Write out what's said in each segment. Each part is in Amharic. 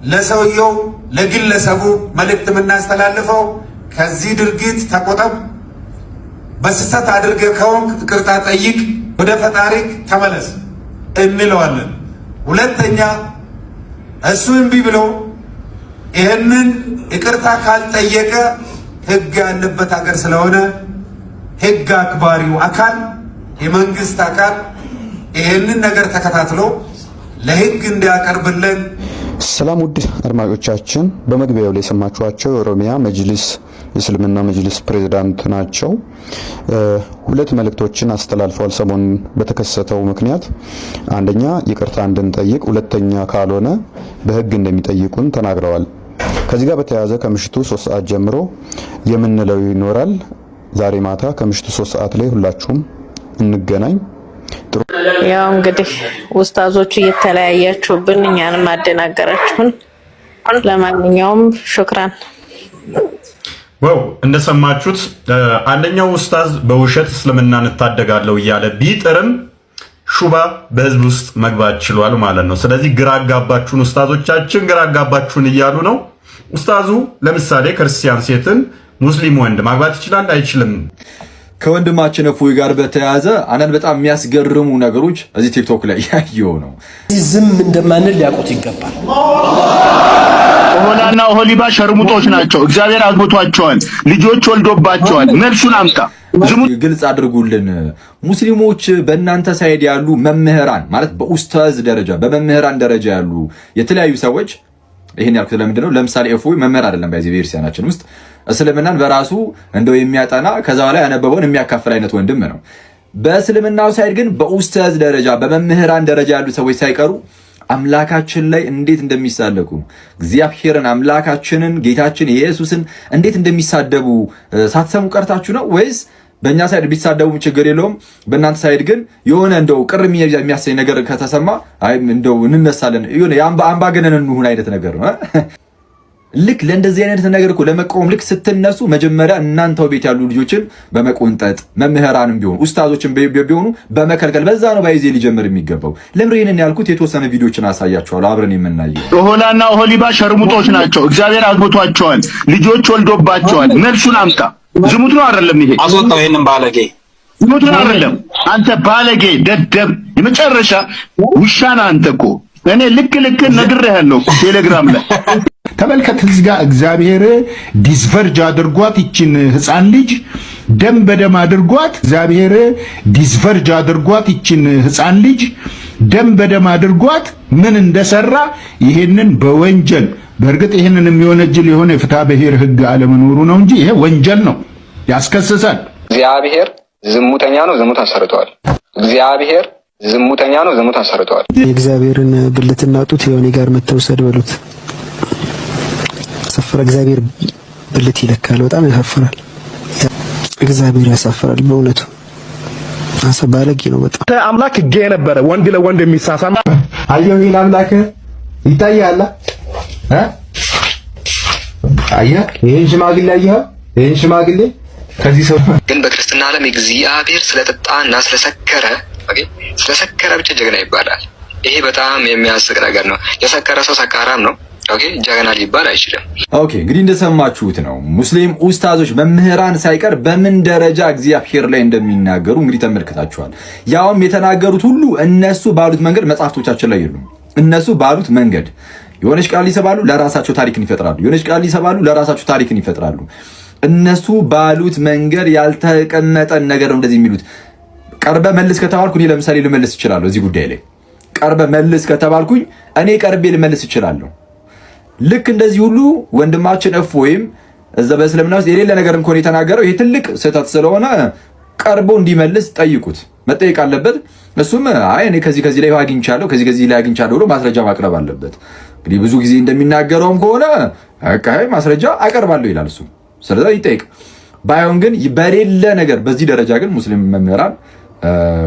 ለሰውየው ለግለሰቡ መልእክት የምናስተላልፈው ከዚህ ድርጊት ተቆጠብ፣ በስህተት አድርገህ ከሆንክ ይቅርታ ጠይቅ፣ ወደ ፈጣሪክ ተመለስ እንለዋለን። ሁለተኛ እሱ እምቢ ብሎ ይህንን ይቅርታ ካልጠየቀ ህግ ያለበት ሀገር ስለሆነ ህግ አክባሪው አካል የመንግስት አካል ይህንን ነገር ተከታትሎ ለህግ እንዲያቀርብልን። ሰላም ውድ አድማጮቻችን፣ በመግቢያው ላይ የሰማችኋቸው የኦሮሚያ መጅሊስ የእስልምና መጅሊስ ፕሬዝዳንት ናቸው። ሁለት መልእክቶችን አስተላልፈዋል። ሰሞኑን በተከሰተው ምክንያት አንደኛ ይቅርታ እንድንጠይቅ፣ ሁለተኛ ካልሆነ በህግ እንደሚጠይቁን ተናግረዋል። ከዚህ ጋር በተያያዘ ከምሽቱ 3 ሰዓት ጀምሮ የምንለው ይኖራል። ዛሬ ማታ ከምሽቱ 3 ሰዓት ላይ ሁላችሁም እንገናኝ። ያው እንግዲህ ኡስታዞቹ እየተለያያችሁብን እኛንም አደናገራችሁን። ለማንኛውም ሹክራን። ዋው እንደሰማችሁት አንደኛው ኡስታዝ በውሸት እስልምናን እንታደጋለሁ እያለ ቢጥርም ሹባ በህዝብ ውስጥ መግባት ችሏል ማለት ነው። ስለዚህ ግራ አጋባችሁን ኡስታዞቻችን፣ ግራ አጋባችሁን እያሉ ነው። ኡስታዙ ለምሳሌ ክርስቲያን ሴትን ሙስሊም ወንድ ማግባት ይችላል አይችልም? ከወንድማችን እፎይ ጋር በተያያዘ አንዳንድ በጣም የሚያስገርሙ ነገሮች እዚህ ቲክቶክ ላይ ያየው ነው። ዝም እንደማንል ሊያውቁት ይገባል። ኦሆላና ኦሆሊባ ሸርሙጦች ናቸው። እግዚአብሔር አግብቷቸዋል፣ ልጆች ወልዶባቸዋል። መልሱን አምጣ። ግልጽ አድርጉልን። ሙስሊሞች በእናንተ ሳይድ ያሉ መምህራን ማለት በኡስታዝ ደረጃ በመምህራን ደረጃ ያሉ የተለያዩ ሰዎች ይሄን ያልኩት ለምንድን ነው? ለምሳሌ እፎይ መምህር አይደለም። በዚህ ቤተክርስቲያናችን ውስጥ እስልምናን በራሱ እንደው የሚያጠና ከዛ በላይ ያነበበውን የሚያካፍል አይነት ወንድም ነው። በእስልምናው ሳይድ ግን በኡስታዝ ደረጃ በመምህራን ደረጃ ያሉ ሰዎች ሳይቀሩ አምላካችን ላይ እንዴት እንደሚሳለቁ እግዚአብሔርን አምላካችንን ጌታችን ኢየሱስን እንዴት እንደሚሳደቡ ሳትሰሙ ቀርታችሁ ነው ወይስ በእኛ ሳይድ ቢሳደቡ ችግር የለውም፣ በእናንተ ሳይድ ግን የሆነ እንደው ቅር የሚያሰኝ ነገር ከተሰማ አይ እንደው እንነሳለን የሆነ አምባገነን እንሁን አይነት ነገር ነው። ልክ ለእንደዚህ አይነት ነገር እኮ ለመቆም ልክ ስትነሱ መጀመሪያ እናንተው ቤት ያሉ ልጆችን በመቆንጠጥ መምህራንም ቢሆኑ ኡስታዞችን ቢሆኑ በመከልከል በዛ ነው ባይዜ ሊጀምር የሚገባው። ለምን ይሄንን ያልኩት የተወሰነ ቪዲዮችን አሳያችኋለሁ አብረን የምናየው። ኦሆላና ኦሆሊባ ሸርሙጦች ናቸው። እግዚአብሔር አግብቷቸዋል፣ ልጆች ወልዶባቸዋል። መልሱን አምጣ። ዝሙት ነው አይደለም? ይሄ አስወጣው። ይሄንን ባለጌ ዝሙት ነው አይደለም? አንተ ባለጌ ደደብ የመጨረሻ ውሻና አንተ እኮ እኔ ልክ ነግሬሃለሁ ቴሌግራም ላይ ተመልከት። እዚህ ጋር እግዚአብሔር ዲስቨርጅ አድርጓት ይችን ህፃን ልጅ ደም በደም አድርጓት። እግዚአብሔር ዲስቨርጅ አድርጓት ይችን ህፃን ልጅ ደም በደም አድርጓት ምን እንደሰራ ይሄንን በወንጀል በእርግጥ ይሄንን የሚወነጅል የሆነ የፍትሐ ብሔር ህግ አለመኖሩ ነው እንጂ ይሄ ወንጀል ነው፣ ያስከስሳል። እግዚአብሔር ዝሙተኛ ነው፣ ዝሙት አሰርቷል። እግዚአብሔር ዝሙተኛ ነው፣ ዝሙት አሰርቷል። የእግዚአብሔርን ብልትና ጡት የሆነ ጋር መተውሰድ በሉት ያሳፍራል። እግዚአብሔር ብልት ይለካል። በጣም ያሳፍራል። እግዚአብሔር ያሳፍራል በእውነቱ። ባለጌ ነው በጣም። አምላክ ጌ ነበረ ወንድ ለወንድ የሚሳሳም አየሁ። ይሄን አምላክ ይታያል አየህ። ይሄን ሽማግሌ አየህ። ይሄን ሽማግሌ ከዚህ ሰው ግን በክርስትና ዓለም እግዚአብሔር ስለጠጣና ስለሰከረ ስለሰከረ ብቻ ጀግና ይባላል። ይሄ በጣም የሚያስቅ ነገር ነው። የሰከረ ሰው ሰካራም ነው። ጀግና ሊባል አይችልም። ኦኬ እንግዲህ እንደሰማችሁት ነው። ሙስሊም ኡስታዞች መምህራን ሳይቀር በምን ደረጃ እግዚአብሔር ላይ እንደሚናገሩ እንግዲህ ተመልክታችኋል። ያውም የተናገሩት ሁሉ እነሱ ባሉት መንገድ መጽሐፍቶቻችን ላይ የሉም። እነሱ ባሉት መንገድ የሆነች ቃል ይሰባሉ፣ ለራሳቸው ታሪክን ይፈጥራሉ። የሆነች ቃል ይሰባሉ፣ ለራሳቸው ታሪክን ይፈጥራሉ። እነሱ ባሉት መንገድ ያልተቀመጠን ነገር ነው እንደዚህ የሚሉት። ቀርበ መልስ ከተባልኩ እኔ ለምሳሌ ልመልስ እችላለሁ። እዚህ ጉዳይ ላይ ቀርበ መልስ ከተባልኩኝ እኔ ቀርቤ ልመልስ እችላለሁ። ልክ እንደዚህ ሁሉ ወንድማችን እፎይም እዛ በእስልምና ውስጥ የሌለ ነገር እንኳን የተናገረው ይሄ ትልቅ ስህተት ስለሆነ ቀርቦ እንዲመልስ ጠይቁት፣ መጠየቅ አለበት። እሱም አይ እኔ ከዚህ ላይ አግኝቻለሁ ከዚህ ላይ አግኝቻለሁ ብሎ ማስረጃ ማቅረብ አለበት። እንግዲህ ብዙ ጊዜ እንደሚናገረውም ከሆነ አቃይ ማስረጃ አቀርባለሁ ይላል እሱ። ስለዚህ ይጠይቅ። ባይሆን ግን በሌለ ነገር በዚህ ደረጃ ግን ሙስሊም መምህራን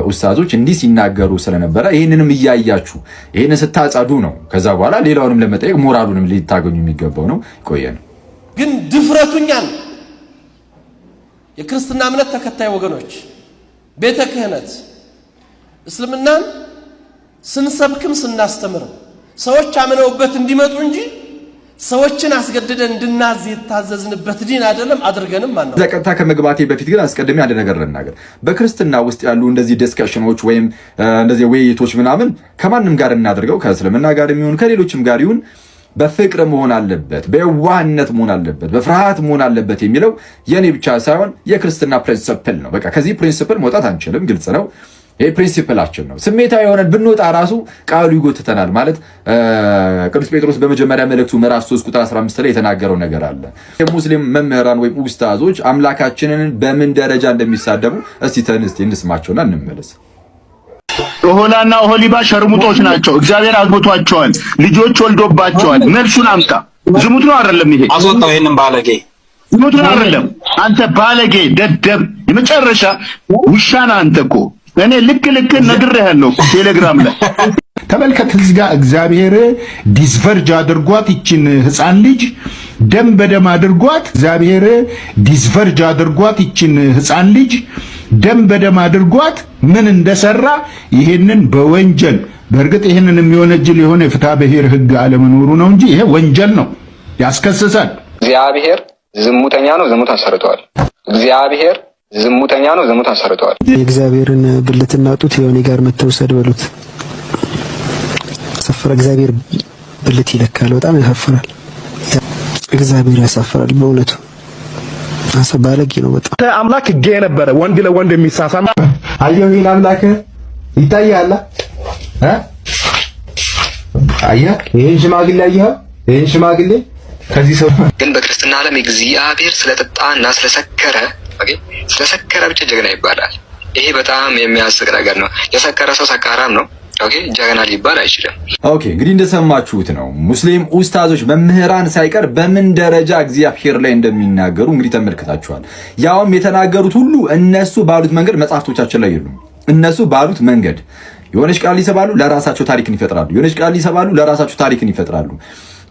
ኡስታዞች እንዲህ ሲናገሩ ስለነበረ ይሄንንም እያያችሁ ይሄንን ስታጻዱ ነው ከዛ በኋላ ሌላውንም ለመጠየቅ ሞራሉንም ሊታገኙ የሚገባው ነው። ቆየን ግን ድፍረቱኛል የክርስትና እምነት ተከታይ ወገኖች ቤተ ክህነት እስልምናን ስንሰብክም ስናስተምር ሰዎች አምነውበት እንዲመጡ እንጂ ሰዎችን አስገድደን እንድናዝ የታዘዝንበት ዲን አይደለም። አድርገንም ማለት ነው። ዘቀታ ከመግባቴ በፊት ግን አስቀድሜ አንድ ነገር ልናገር። በክርስትና ውስጥ ያሉ እንደዚህ ዲስከሽኖች ወይም እንደዚህ ውይይቶች ምናምን ከማንም ጋር እናድርገው፣ ከእስልምና ጋር የሚሆን ከሌሎችም ጋር ይሁን በፍቅር መሆን አለበት፣ በዋህነት መሆን አለበት፣ በፍርሃት መሆን አለበት የሚለው የኔ ብቻ ሳይሆን የክርስትና ፕሪንሲፕል ነው። በቃ ከዚህ ፕሪንሲፕል መውጣት አንችልም፣ ግልጽ ነው። ይሄ ፕሪንሲፕላችን ነው። ስሜታዊ የሆነን ብንወጣ ራሱ ቃሉ ይጎትተናል። ማለት ቅዱስ ጴጥሮስ በመጀመሪያ መልእክቱ ምዕራፍ 3 ቁጥር 15 ላይ የተናገረው ነገር አለ። የሙስሊም መምህራን ወይም ኡስታዞች አምላካችንን በምን ደረጃ እንደሚሳደቡ እስቲ እንስማቸውና እንመለስ። ኦሆላና ኦሆሊባ ሸርሙጦች ናቸው። እግዚአብሔር አግብቷቸዋል፣ ልጆች ወልዶባቸዋል። መልሱን አምጣ። ዝሙት ነው አይደለም? ይሄ አስወጣው። ይሄንን ባለጌ ዝሙት ነው አይደለም? አንተ ባለጌ ደደብ፣ የመጨረሻ ውሻና አንተ እኮ እኔ ልክ ነግሬሃለሁ ቴሌግራም ላይ ተመልከት። እዚህ ጋር እግዚአብሔር ዲስቨርጅ አድርጓት ይችን ህፃን ልጅ ደም በደም አድርጓት። እግዚአብሔር ዲስቨርጅ አድርጓት ይችን ህፃን ልጅ ደም በደም አድርጓት ምን እንደሰራ ይሄንን በወንጀል በእርግጥ ይሄንን የሚወነጅል የሆነ የፍትሐ ብሔር ህግ አለመኖሩ ነው እንጂ ይሄ ወንጀል ነው፣ ያስከስሳል። እግዚአብሔር ዝሙተኛ ነው፣ ዝሙት አሰርተዋል። እግዚአብሔር ዝሙተኛ ነው፣ ዝሙት አሰርተዋል። የእግዚአብሔርን ብልትና ጡት የሆነ ጋር መተውሰድ በሉት ያሳፍራል። እግዚአብሔር ብልት ይለካል፣ በጣም ያሳፍራል። እግዚአብሔር ያሳፍራል በእውነቱ። ባለጌ ነው በጣም። አምላክ ጌ ነበረ፣ ወንድ ለወንድ የሚሳሳም አየሁ። ይሄን አምላክ ይታያል አየህ፣ ይሄን ሽማግሌ አየህ፣ ይሄን ሽማግሌ ከዚህ ሰው ግን በክርስትና ዓለም እግዚአብሔር ስለጠጣና ስለሰከረ ስለሰከረ ብቻ ጀግና ይባላል። ይሄ በጣም የሚያስቅ ነገር ነው። የሰከረ ሰው ሰካራም ነው። ኦኬ ጀግና ሊባል አይችልም። ኦኬ እንግዲህ እንደሰማችሁት ነው ሙስሊም ኡስታዞች መምህራን ሳይቀር በምን ደረጃ እግዚአብሔር ላይ እንደሚናገሩ እንግዲህ ተመልክታችኋል። ያውም የተናገሩት ሁሉ እነሱ ባሉት መንገድ መጽሐፍቶቻችን ላይ የሉም። እነሱ ባሉት መንገድ የሆነች ቃል ይሰባሉ፣ ለራሳቸው ታሪክን ይፈጥራሉ። የሆነች ቃል ይሰባሉ፣ ለራሳቸው ታሪክን ይፈጥራሉ።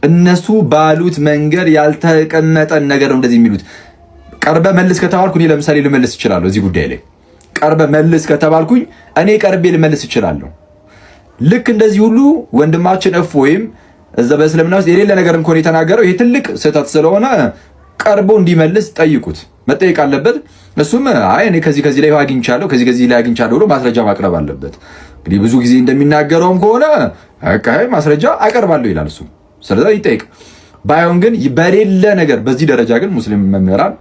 እነሱ ባሉት መንገድ ያልተቀመጠን ነገር ነው እንደዚህ የሚሉት። ቀርበ መልስ ከተባልኩ እኔ ለምሳሌ ልመልስ እችላለሁ። እዚህ ጉዳይ ላይ ቀርበ መልስ ከተባልኩኝ እኔ ቀርቤ ልመልስ እችላለሁ። ልክ እንደዚህ ሁሉ ወንድማችን ወይም እዛ በእስልምና ውስጥ የሌለ ነገር እንኳን የተናገረው ይሄ ትልቅ ስህተት ስለሆነ ቀርቦ እንዲመልስ ጠይቁት፣ መጠየቅ አለበት። እሱም አይ እኔ ከዚህ ላይ አግኝቻለሁ ከዚህ ላይ አግኝቻለሁ ብሎ ማስረጃ ማቅረብ አለበት። እንግዲህ ብዙ ጊዜ እንደሚናገረውም ከሆነ አይ ማስረጃ አቀርባለሁ ይላል እሱ። ስለዚህ ይጠይቅ። ባይሆን ግን በሌለ ነገር በዚህ ደረጃ ግን ሙስሊም መምህራን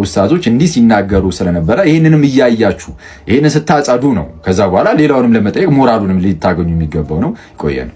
ኡስታዞች እንዲህ ሲናገሩ ስለነበረ ይህንንም እያያችሁ ይህንን ስታጸዱ ነው ከዛ በኋላ ሌላውንም ለመጠየቅ ሞራሉንም ሊታገኙ የሚገባው ነው። ይቆየን።